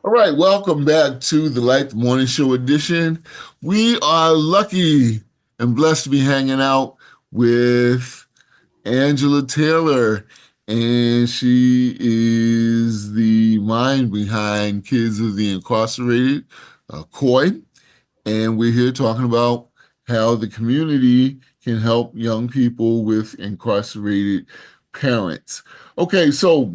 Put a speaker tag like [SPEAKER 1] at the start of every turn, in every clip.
[SPEAKER 1] All right, welcome back to the Light Morning Show edition. We are lucky and blessed to be hanging out with Angela Taylor, and she is the mind behind Kids of the Incarcerated, K.O.I, and we're here talking about how the community can help young people with incarcerated parents. Okay, so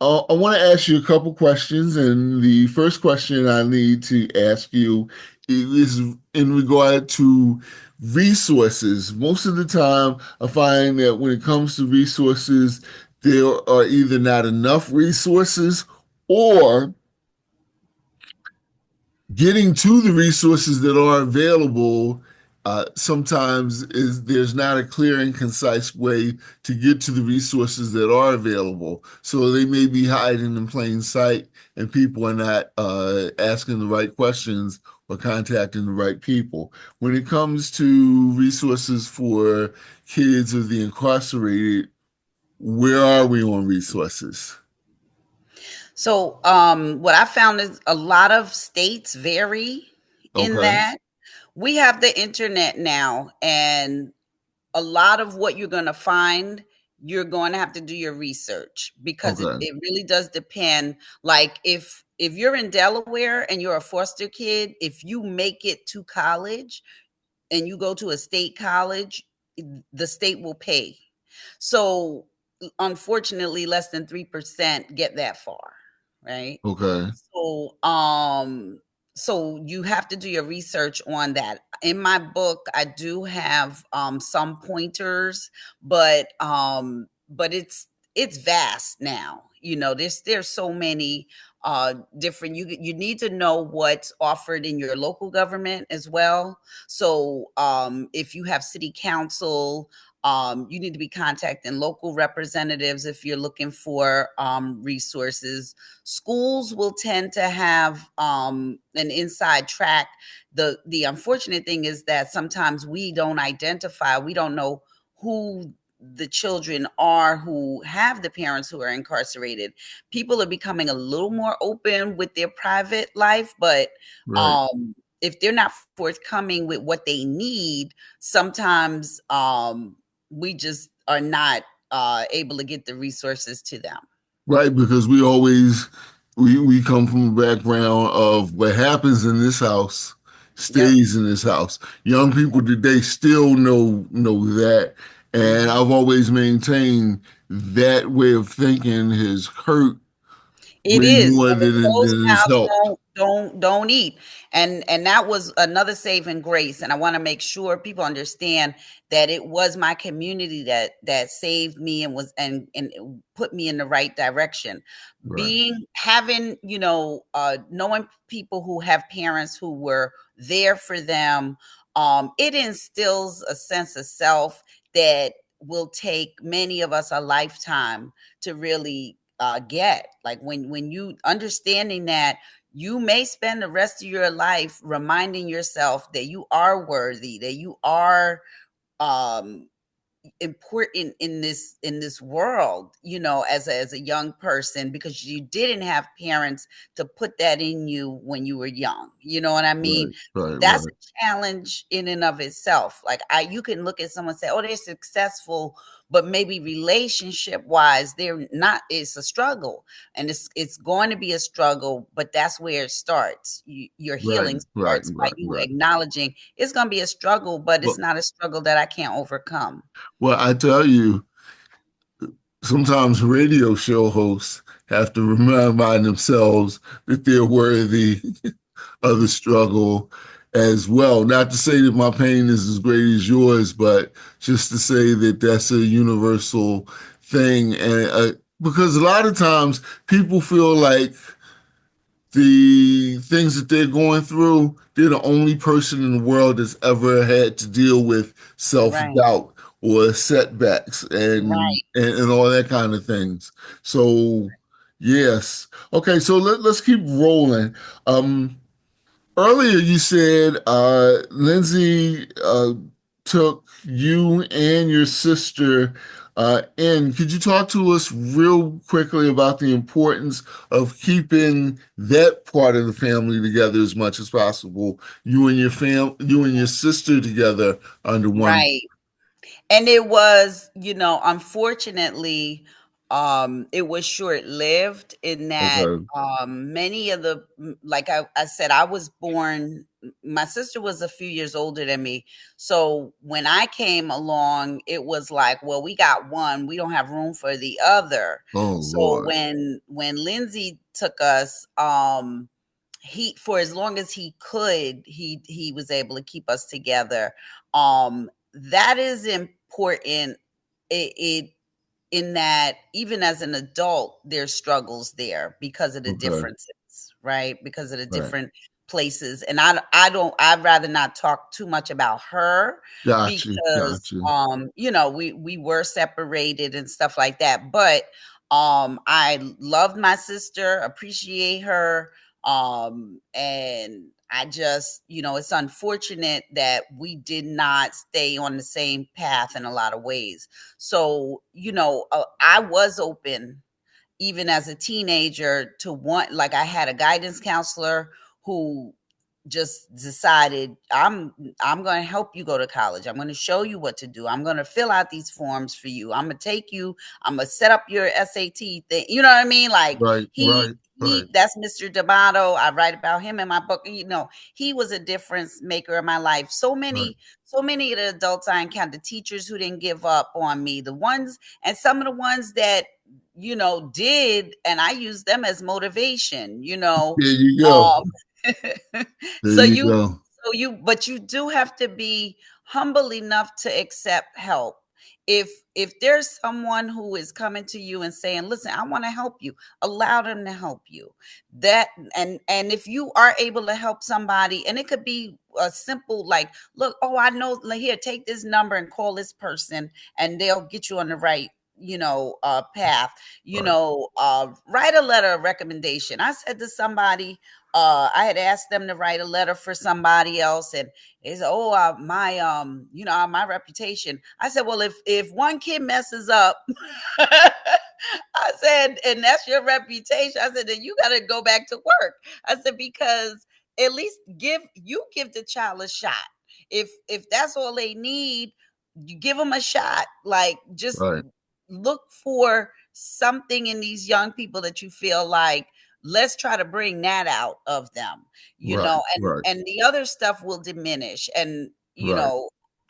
[SPEAKER 1] I want to ask you a couple questions, and the first question I need to ask you is in regard to resources. Most of the time, I find that when it comes to resources, there are either not enough resources or getting to the resources that are available sometimes is there's not a clear and concise way to get to the resources that are available. So they may be hiding in plain sight, and people are not asking the right questions or contacting the right people. When it comes to resources for kids of the incarcerated, where are we on resources?
[SPEAKER 2] What I found is a lot of states vary in
[SPEAKER 1] Okay.
[SPEAKER 2] that. We have the internet now, and a lot of what you're going to find, you're going to have to do your research because it,
[SPEAKER 1] Okay.
[SPEAKER 2] it really does depend. Like if you're in Delaware and you're a foster kid, if you make it to college and you go to a state college, the state will pay. So unfortunately, less than 3% get that far, right?
[SPEAKER 1] Okay.
[SPEAKER 2] So so you have to do your research on that. In my book, I do have some pointers, but it's vast now. You know, there's so many different. You need to know what's offered in your local government as well. So if you have city council, you need to be contacting local representatives if you're looking for resources. Schools will tend to have an inside track. The unfortunate thing is that sometimes we don't identify, we don't know who the children are who have the parents who are incarcerated. People are becoming a little more open with their private life, but
[SPEAKER 1] Right.
[SPEAKER 2] if they're not forthcoming with what they need, sometimes we just are not able to get the resources to them.
[SPEAKER 1] Right, because we come from a background of what happens in this house
[SPEAKER 2] Yep.
[SPEAKER 1] stays in this house. Young people today still know that, and
[SPEAKER 2] Mhm.
[SPEAKER 1] I've always maintained that way of thinking has hurt
[SPEAKER 2] It
[SPEAKER 1] way
[SPEAKER 2] is.
[SPEAKER 1] more
[SPEAKER 2] When the closed
[SPEAKER 1] than it's
[SPEAKER 2] mouths
[SPEAKER 1] helped.
[SPEAKER 2] don't eat. And that was another saving grace. And I want to make sure people understand that it was my community that saved me and was and put me in the right direction.
[SPEAKER 1] Right,
[SPEAKER 2] Being having, knowing people who have parents who were there for them, it instills a sense of self that will take many of us a lifetime to really get. Like when you understanding that you may spend the rest of your life reminding yourself that you are worthy, that you are um important in this world, as a young person, because you didn't have parents to put that in you when you were young. You know what I mean?
[SPEAKER 1] right, right,
[SPEAKER 2] That's
[SPEAKER 1] right,
[SPEAKER 2] a challenge in and of itself. Like you can look at someone and say, oh, they're successful, but maybe relationship wise they're not. It's a struggle, and it's going to be a struggle, but that's where it starts. Your
[SPEAKER 1] right,
[SPEAKER 2] healing
[SPEAKER 1] right,
[SPEAKER 2] starts by
[SPEAKER 1] right,
[SPEAKER 2] you
[SPEAKER 1] right.
[SPEAKER 2] acknowledging it's going to be a struggle, but it's
[SPEAKER 1] Well,
[SPEAKER 2] not a struggle that I can't overcome.
[SPEAKER 1] well, I tell you, sometimes radio show hosts have to remind themselves that they're worthy of the struggle as well. Not to say that my pain is as great as yours, but just to say that that's a universal thing. And because a lot of times people feel like the things that they're going through, they're the only person in the world that's ever had to deal with self
[SPEAKER 2] Right,
[SPEAKER 1] doubt or setbacks
[SPEAKER 2] right.
[SPEAKER 1] and all that kind of things. So, yes. Okay, so let's keep rolling. Um, Earlier, you said Lindsay took you and your sister And could you talk to us real quickly about the importance of keeping that part of the family together as much as possible? You and your sister together under one.
[SPEAKER 2] Right. And it was, unfortunately, it was short lived in that
[SPEAKER 1] Okay.
[SPEAKER 2] many of the like I said, I was born, my sister was a few years older than me. So when I came along, it was like, well, we got one, we don't have room for the other.
[SPEAKER 1] Oh
[SPEAKER 2] So
[SPEAKER 1] Lord.
[SPEAKER 2] when Lindsay took us, he, for as long as he could, he was able to keep us together. That is important. It in that even as an adult, there's struggles there because of the
[SPEAKER 1] Okay.
[SPEAKER 2] differences, right? Because of the
[SPEAKER 1] Right.
[SPEAKER 2] different places. And I'd rather not talk too much about her
[SPEAKER 1] Gotcha.
[SPEAKER 2] because
[SPEAKER 1] Gotcha.
[SPEAKER 2] we were separated and stuff like that. But I loved my sister, appreciate her. And I just, it's unfortunate that we did not stay on the same path in a lot of ways. So, I was open even as a teenager to want, like, I had a guidance counselor who just decided, I'm going to help you go to college. I'm going to show you what to do. I'm going to fill out these forms for you. I'm going to take you, I'm going to set up your SAT thing. You know what I mean? Like,
[SPEAKER 1] Right. Right. Right.
[SPEAKER 2] that's Mr. D'Amato. I write about him in my book. He was a difference maker in my life.
[SPEAKER 1] Right.
[SPEAKER 2] So many of the adults I encountered, teachers who didn't give up on me, the ones, and some of the ones that, did, and I used them as motivation,
[SPEAKER 1] There you go.
[SPEAKER 2] um,
[SPEAKER 1] There
[SPEAKER 2] so
[SPEAKER 1] you
[SPEAKER 2] you
[SPEAKER 1] go.
[SPEAKER 2] but you do have to be humble enough to accept help. If there's someone who is coming to you and saying, "Listen, I want to help you," allow them to help you. That and if you are able to help somebody, and it could be a simple, like, look, oh, I know, like, here, take this number and call this person, and they'll get you on the right, path.
[SPEAKER 1] Right.
[SPEAKER 2] Write a letter of recommendation. I said to somebody, I had asked them to write a letter for somebody else, and they said, "Oh, my reputation." I said, "Well, if one kid messes up," I said, "and that's your reputation," I said, "then you got to go back to work." I said, "Because at least give the child a shot. If that's all they need, you give them a shot. Like, just
[SPEAKER 1] Right.
[SPEAKER 2] look for something in these young people that you feel like, let's try to bring that out of them,
[SPEAKER 1] Right.
[SPEAKER 2] and
[SPEAKER 1] Right.
[SPEAKER 2] the other stuff will diminish. And
[SPEAKER 1] Right.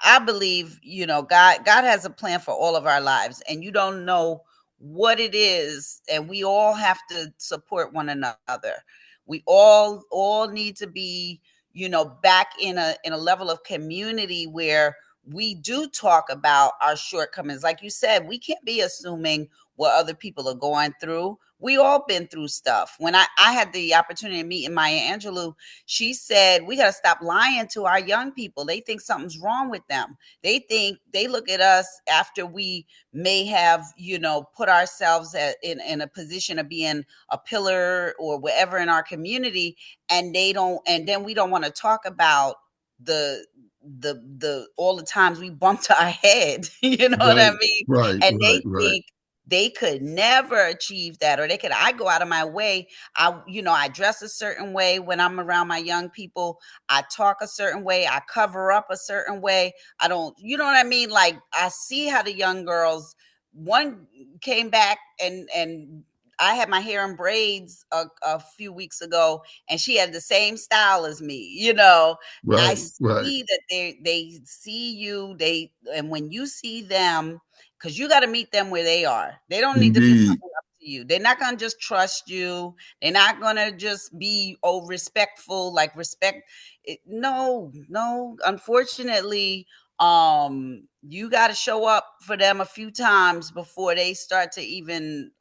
[SPEAKER 2] I believe, God has a plan for all of our lives, and you don't know what it is, and we all have to support one another. We all need to be, back in a level of community where we do talk about our shortcomings. Like you said, we can't be assuming what other people are going through. We all been through stuff. When I had the opportunity of meeting Maya Angelou, she said, we got to stop lying to our young people. They think something's wrong with them. They look at us after we may have, put ourselves in a position of being a pillar or whatever in our community. And then we don't want to talk about the all the times we bumped our head, you know what I
[SPEAKER 1] Right.
[SPEAKER 2] mean?
[SPEAKER 1] Right.
[SPEAKER 2] And
[SPEAKER 1] Right.
[SPEAKER 2] they
[SPEAKER 1] Right.
[SPEAKER 2] think they could never achieve that, or I go out of my way. I dress a certain way when I'm around my young people. I talk a certain way. I cover up a certain way. I don't, you know what I mean? Like, I see how the young girls, one came back, and I had my hair in braids a few weeks ago, and she had the same style as me. I
[SPEAKER 1] Right. Right.
[SPEAKER 2] see that they see you, and when you see them, because you got to meet them where they are. They don't need to be
[SPEAKER 1] Indeed.
[SPEAKER 2] coming up to you. They're not going to just trust you. They're not going to just be, oh, respectful, like respect. No, no. Unfortunately, you got to show up for them a few times before they start to even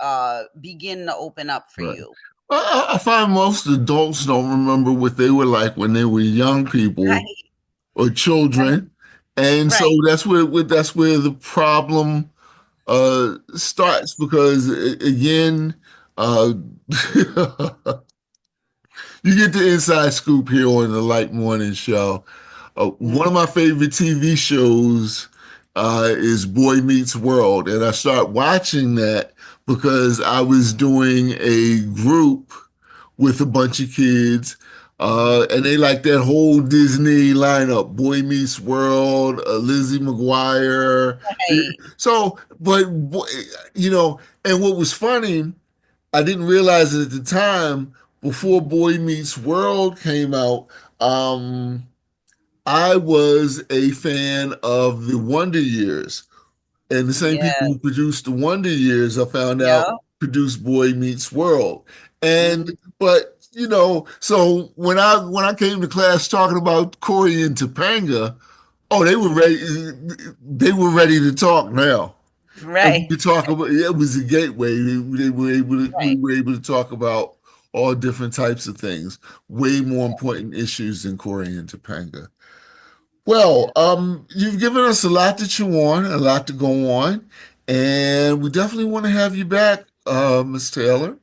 [SPEAKER 2] begin to open up for
[SPEAKER 1] Right.
[SPEAKER 2] you.
[SPEAKER 1] I find most adults don't remember what they were like when they were young people
[SPEAKER 2] Right,
[SPEAKER 1] or
[SPEAKER 2] right,
[SPEAKER 1] children, and so
[SPEAKER 2] right.
[SPEAKER 1] that's where the problem starts
[SPEAKER 2] Yes.
[SPEAKER 1] because again, uh, you get the inside scoop here on the Light Morning Show. One of
[SPEAKER 2] Mhm.
[SPEAKER 1] my favorite TV shows is Boy Meets World, and I start watching that because I was doing a group with a bunch of kids, and they like that whole Disney lineup: Boy Meets World, Lizzie McGuire.
[SPEAKER 2] Right.
[SPEAKER 1] So, you know, and what was funny, I didn't realize it at the time. Before Boy Meets World came out, um, I was a fan of the Wonder Years. And the same people
[SPEAKER 2] Yeah.
[SPEAKER 1] who produced the Wonder Years, I found out,
[SPEAKER 2] Yeah.
[SPEAKER 1] produced Boy Meets World. And
[SPEAKER 2] Mhm.
[SPEAKER 1] but so when I came to class talking about Corey and Topanga, oh, they were ready to talk now. And we
[SPEAKER 2] Right.
[SPEAKER 1] could talk about, yeah, it was a gateway. We
[SPEAKER 2] Right.
[SPEAKER 1] were able to talk about all different types of things, way more important issues than Corey and Topanga.
[SPEAKER 2] Yeah.
[SPEAKER 1] Well, you've given us a lot to chew on, a lot to go on, and we definitely want to have you back, Ms. Taylor.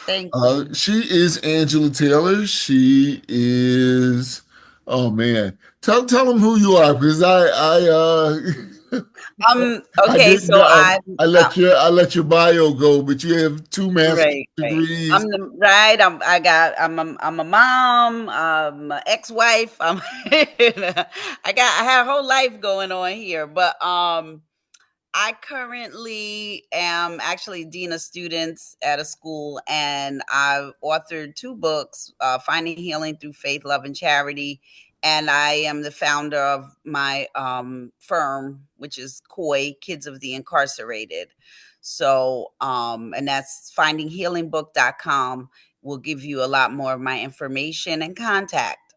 [SPEAKER 2] Thank you.
[SPEAKER 1] She is Angela Taylor. She is, oh man, tell them who you are because I
[SPEAKER 2] Okay,
[SPEAKER 1] didn't
[SPEAKER 2] so
[SPEAKER 1] I let your bio go, but you have two master's
[SPEAKER 2] right, right.
[SPEAKER 1] degrees.
[SPEAKER 2] I'm a mom, a ex-wife. I have a whole life going on here, but I currently am actually dean of students at a school, and I've authored two books, Finding Healing Through Faith, Love, and Charity. And I am the founder of my firm, which is K.O.I, Kids of the Incarcerated. So, and that's findinghealingbook.com will give you a lot more of my information and contact.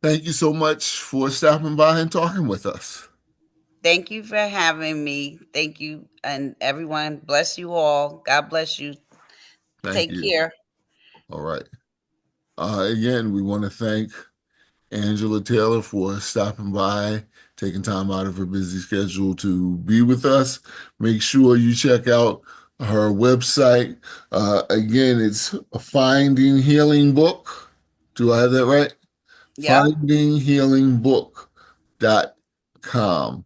[SPEAKER 1] Thank you so much for stopping by and talking with us.
[SPEAKER 2] Thank you for having me. Thank you. And everyone, bless you all. God bless you.
[SPEAKER 1] Thank
[SPEAKER 2] Take
[SPEAKER 1] you.
[SPEAKER 2] care.
[SPEAKER 1] All right. Again, we want to thank Angela Taylor for stopping by, taking time out of her busy schedule to be with us. Make sure you check out her website. Again, it's Finding Healing Book. Do I have that right?
[SPEAKER 2] Yep.
[SPEAKER 1] Findinghealingbook.com.